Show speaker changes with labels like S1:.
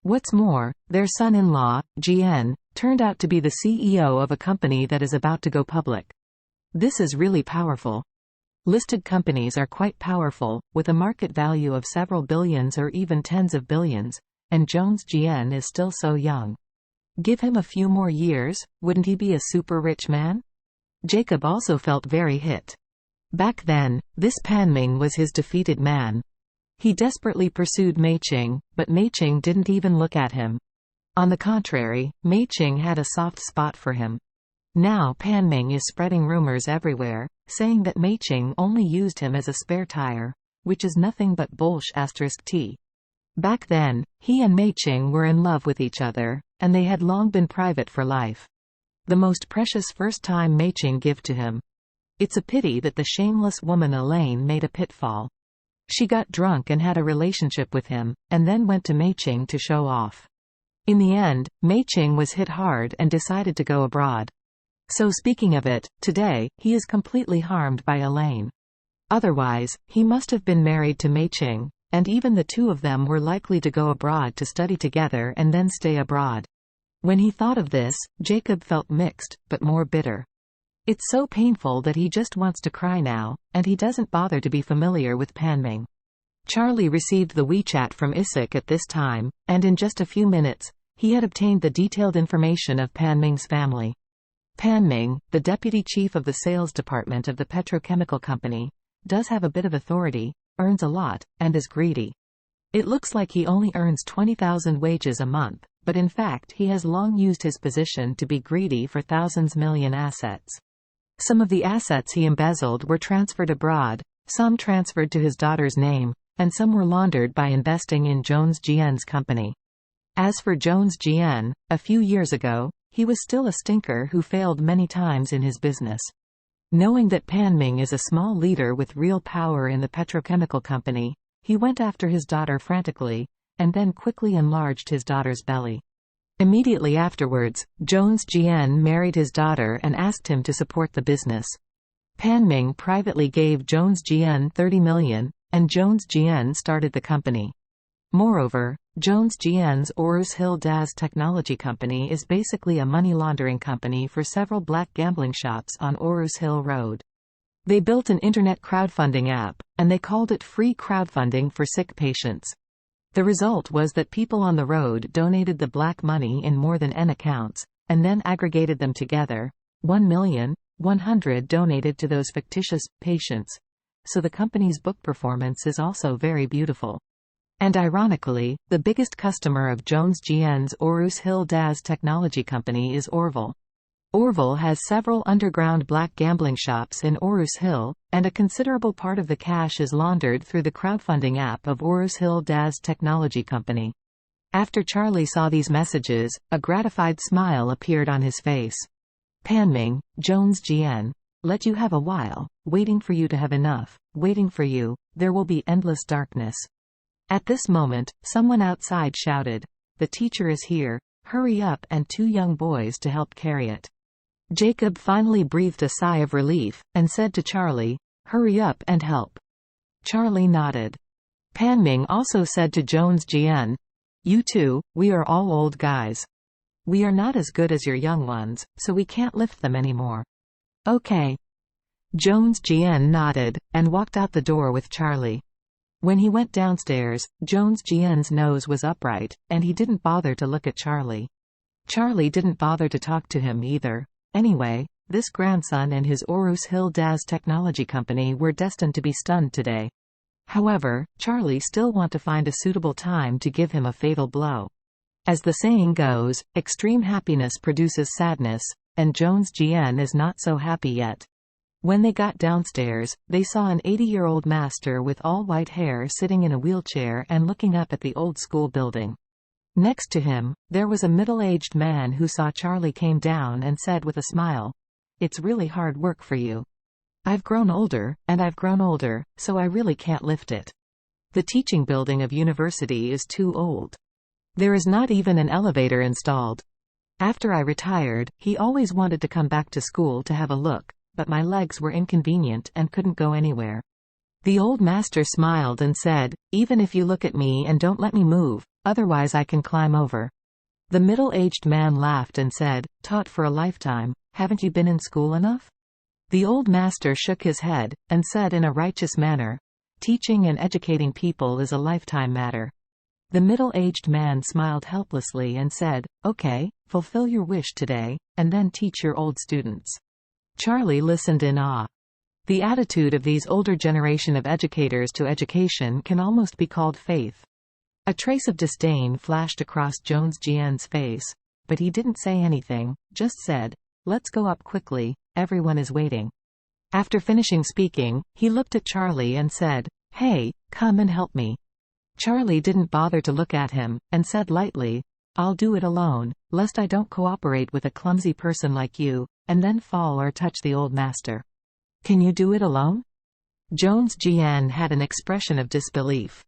S1: What's more, their son-in-law, Jian, turned out to be the CEO of a company that is about to go public. This is really powerful. Listed companies are quite powerful, with a market value of several billions or even tens of billions, and Jones Jian is still so young. Give him a few more years, wouldn't he be a super rich man? Jacob also felt very hit. Back then, this Panming was his defeated man. He desperately pursued Meiqing, but Meiqing didn't even look at him. On the contrary, Meiqing had a soft spot for him. Now Panming is spreading rumors everywhere, saying that Meiqing only used him as a spare tire, which is nothing but bullshit. Back then, he and Meiqing were in love with each other, and they had long been private for life. The most precious first time Meiqing gave to him. It's a pity that the shameless woman Elaine made a pitfall. She got drunk and had a relationship with him, and then went to Meiqing to show off. In the end, Meiqing was hit hard and decided to go abroad. So speaking of it, today, he is completely harmed by Elaine. Otherwise, he must have been married to Meiqing, and even the two of them were likely to go abroad to study together and then stay abroad. When he thought of this, Jacob felt mixed, but more bitter. It's so painful that he just wants to cry now, and he doesn't bother to be familiar with Panming. Charlie received the WeChat from Isaac at this time, and in just a few minutes, he had obtained the detailed information of Panming's family. Panming, the deputy chief of the sales department of the petrochemical company, does have a bit of authority, earns a lot, and is greedy. It looks like he only earns 20,000 wages a month, but in fact he has long used his position to be greedy for thousands million assets. Some of the assets he embezzled were transferred abroad, some transferred to his daughter's name, and some were laundered by investing in Jones Jian's company. As for Jones Jian, a few years ago, he was still a stinker who failed many times in his business. Knowing that Panming is a small leader with real power in the petrochemical company, he went after his daughter frantically, and then quickly enlarged his daughter's belly. Immediately afterwards, Jones Jian married his daughter and asked him to support the business. Panming privately gave Jones Jian 30 million, and Jones Jian started the company. Moreover, Jones Jian's Orus Hill DAS technology company is basically a money laundering company for several black gambling shops on Orus Hill Road. They built an internet crowdfunding app, and they called it free crowdfunding for sick patients. The result was that people on the road donated the black money in more than N accounts, and then aggregated them together. 1,100,000 donated to those fictitious patients. So the company's book performance is also very beautiful. And ironically, the biggest customer of Jones Jian's Orus Hill DAS technology company is Orville. Orville has several underground black gambling shops in Orus Hill, and a considerable part of the cash is laundered through the crowdfunding app of Orus Hill DAS technology company. After Charlie saw these messages, a gratified smile appeared on his face. Panming, Jones Jian. Let you have a while, waiting for you to have enough, waiting for you, there will be endless darkness. At this moment, someone outside shouted, "The teacher is here, hurry up," and two young boys to help carry it. Jacob finally breathed a sigh of relief, and said to Charlie, "Hurry up and help." Charlie nodded. Panming also said to Jones Jian, "You two, we are all old guys. We are not as good as your young ones, so we can't lift them anymore." "Okay." Jones Jian nodded, and walked out the door with Charlie. When he went downstairs, Jones Jian's nose was upright, and he didn't bother to look at Charlie. Charlie didn't bother to talk to him either. Anyway, this grandson and his Orus Hill DAS technology company were destined to be stunned today. However, Charlie still wanted to find a suitable time to give him a fatal blow. As the saying goes, extreme happiness produces sadness, and Jones Jian is not so happy yet. When they got downstairs, they saw an 80-year-old master with all white hair sitting in a wheelchair and looking up at the old school building. Next to him, there was a middle-aged man who saw Charlie came down and said with a smile, "It's really hard work for you. I've grown older, and I've grown older, so I really can't lift it. The teaching building of university is too old. There is not even an elevator installed. After I retired, he always wanted to come back to school to have a look, but my legs were inconvenient and couldn't go anywhere. The old master smiled and said, "Even if you look at me and don't let me move, otherwise I can climb over." The middle-aged man laughed and said, "Taught for a lifetime, haven't you been in school enough?" The old master shook his head, and said in a righteous manner, "Teaching and educating people is a lifetime matter." The middle-aged man smiled helplessly and said, "Okay, fulfill your wish today, and then teach your old students." Charlie listened in awe. The attitude of these older generation of educators to education can almost be called faith. A trace of disdain flashed across Jones GN's face, but he didn't say anything, just said, "Let's go up quickly, everyone is waiting." After finishing speaking, he looked at Charlie and said, "Hey, come and help me." Charlie didn't bother to look at him, and said lightly, "I'll do it alone, lest I don't cooperate with a clumsy person like you, and then fall or touch the old master." "Can you do it alone?" Jones GN had an expression of disbelief.